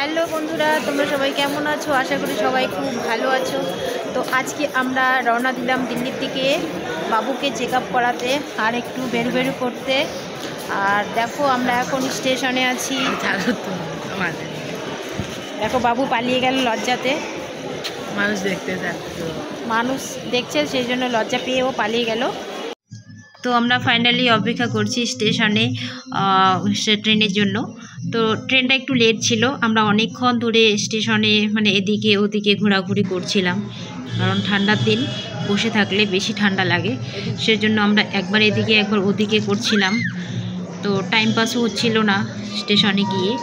Hello বন্ধুরা, তোমরা সবাই কেমন আছো? আশা করি সবাই খুব ভালো আছো। তো আজকে আমরা রওনা দিলাম দিল্লির দিকে বাবুকে চেক আপ করাতে আর একটু বেরু করতে। আর দেখো আমরা এখন স্টেশনে আছি। দেখো বাবু পালিয়ে গেল লজ্জাতে। মানুষ দেখছে সেই জন্য লজ্জা পেয়ে ও পালিয়ে গেল। তো আমরা ফাইনালি অপেক্ষা করছি স্টেশনে ট্রেনের জন্য। তো ট্রেনটা একটু লেট ছিল। আমরা অনেকক্ষণ ধরে স্টেশনে মানে এদিকে ওদিকে ঘোরাঘুরি করছিলাম, কারণ ঠান্ডার দিন বসে থাকলে বেশি ঠান্ডা লাগে। সেজন্য আমরা একবার এদিকে একবার ওদিকে করছিলাম। তো টাইম পাসও হচ্ছিল না স্টেশনে গিয়ে।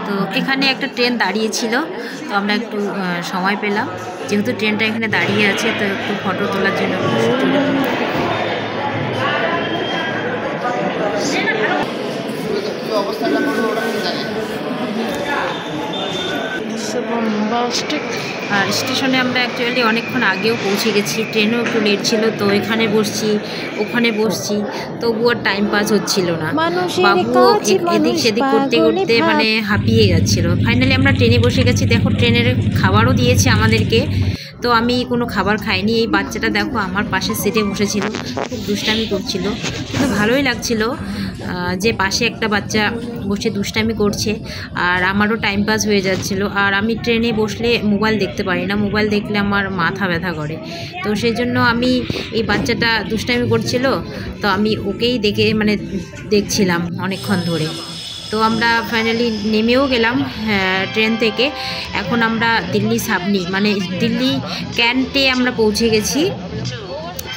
তো এখানে একটা ট্রেন দাঁড়িয়েছিল, তো আমরা একটু সময় পেলাম, যেহেতু ট্রেনটা এখানে দাঁড়িয়ে আছে তো একটু ফটো তোলার জন্য আর স্টেশনে আমরা অ্যাকচুয়ালি অনেকক্ষণ আগেও পৌঁছে গেছি। ট্রেনও একটু লেট ছিল, তো এখানে বসছি ওখানে বসছি, তবু আর টাইম পাস হচ্ছিল না। বাবু এদিক সেদিক করতে করতে মানে হাঁপিয়ে যাচ্ছিল। ফাইনালি আমরা ট্রেনে বসে গেছি। দেখো ট্রেনের খাবারও দিয়েছে আমাদেরকে, তো আমি কোনো খাবার খাইনি। এই বাচ্চাটা দেখো আমার পাশে সিটে বসেছিল, খুব দুষ্টামি করছিল, কিন্তু ভালোই লাগছিল যে পাশে একটা বাচ্চা বসে দুষ্টামি করছে আর আমারও টাইম পাস হয়ে যাচ্ছিল। আর আমি ট্রেনে বসলে মোবাইল দেখতে পারি না, মোবাইল দেখলে আমার মাথা ব্যথা করে। তো সেই জন্য আমি এই বাচ্চাটা দুষ্টামি করছিল, তো আমি ওকেই দেখছিলাম অনেকক্ষণ ধরে। তো আমরা ফাইনালি নেমেও গেলাম ট্রেন থেকে। এখন আমরা দিল্লি সাবনি মানে দিল্লি ক্যান্টে আমরা পৌঁছে গেছি।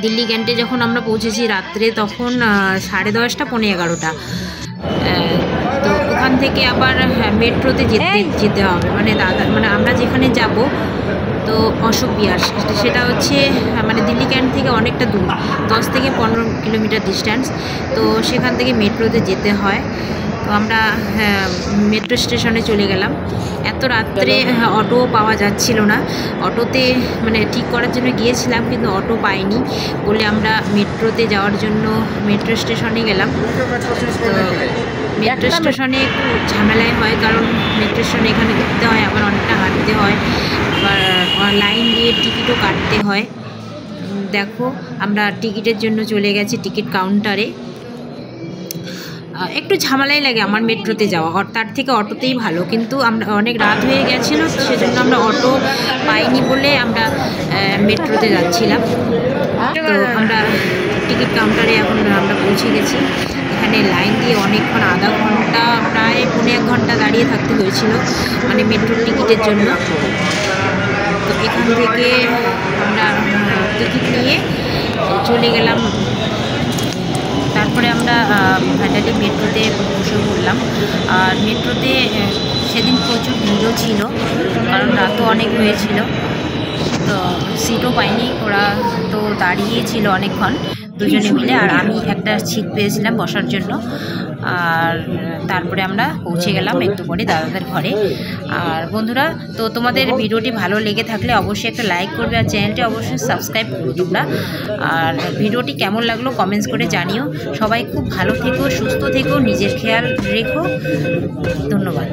দিল্লি ক্যান্টে যখন আমরা পৌঁছেছি রাত্রে, তখন 10:30 পৌনে 11টা। তো ওখান থেকে আবার মেট্রোতে যেতে হবে, মানে আমরা যেখানে যাব তো অশোক বিহার, সেটা হচ্ছে মানে দিল্লি ক্যান্ট থেকে অনেকটা দূর, 10 থেকে 15 কিলোমিটার ডিস্ট্যান্স। তো সেখান থেকে মেট্রোতে যেতে হয়। তো আমরা মেট্রো স্টেশনে চলে গেলাম। এত রাত্রে অটোও পাওয়া যাচ্ছিল না। অটোতে মানে ঠিক করার জন্য গিয়েছিলাম, কিন্তু অটো পাইনি বলে আমরা মেট্রোতে যাওয়ার জন্য মেট্রো স্টেশনে গেলাম। তো মেট্রো স্টেশনে একটু ঝামেলাই হয়, কারণ মেট্রো স্টেশনে এখানে উঠতে হয়, আবার অনেকটা হাঁটতে হয়, আবার লাইন দিয়ে টিকিটও কাটতে হয়। দেখো আমরা টিকিটের জন্য চলে গেছি টিকিট কাউন্টারে। একটু ঝামেলাই লাগে আমার মেট্রোতে যাওয়া, তার থেকে অটোতেই ভালো, কিন্তু আমরা অনেক রাত হয়ে গেছিলো, সেজন্য আমরা অটো পাইনি বলে আমরা মেট্রোতে যাচ্ছিলাম। তো আমরা টিকিট কাউন্টারে এখন আমরা পৌঁছে গেছি। এখানে লাইন দিয়ে অনেকক্ষণ, আধা ঘন্টা প্রায় পৌনে 1 ঘন্টা দাঁড়িয়ে থাকতে হয়েছিল মানে মেট্রোর টিকিটের জন্য। তো এখান থেকে আমরা টিকিট নিয়ে চলে গেলাম। তারপরে আমরা ফাইনালি মেট্রোতে বসে পড়লাম। আর মেট্রোতে সেদিন প্রচুর ভিড়ও ছিল, কারণ রাতও অনেক হয়েছিল। তো সিটও পাইনি, ওরা তো দাঁড়িয়েছিল অনেকক্ষণ দুজনে মিলে, আর আমি একটা সিট পেয়েছিলাম বসার জন্য। আর তারপরে আমরা পৌঁছে গেলাম একটু পরে দাদাদের ঘরে। আর বন্ধুরা, তো তোমাদের ভিডিওটি ভালো লেগে থাকলে অবশ্যই একটা লাইক করবে, আর চ্যানেলটি অবশ্যই সাবস্ক্রাইব করো তোমরা। আর ভিডিওটি কেমন লাগলো কমেন্টস করে জানিও। সবাই খুব ভালো থেকো, সুস্থ থেকো, নিজের খেয়াল রেখো। ধন্যবাদ।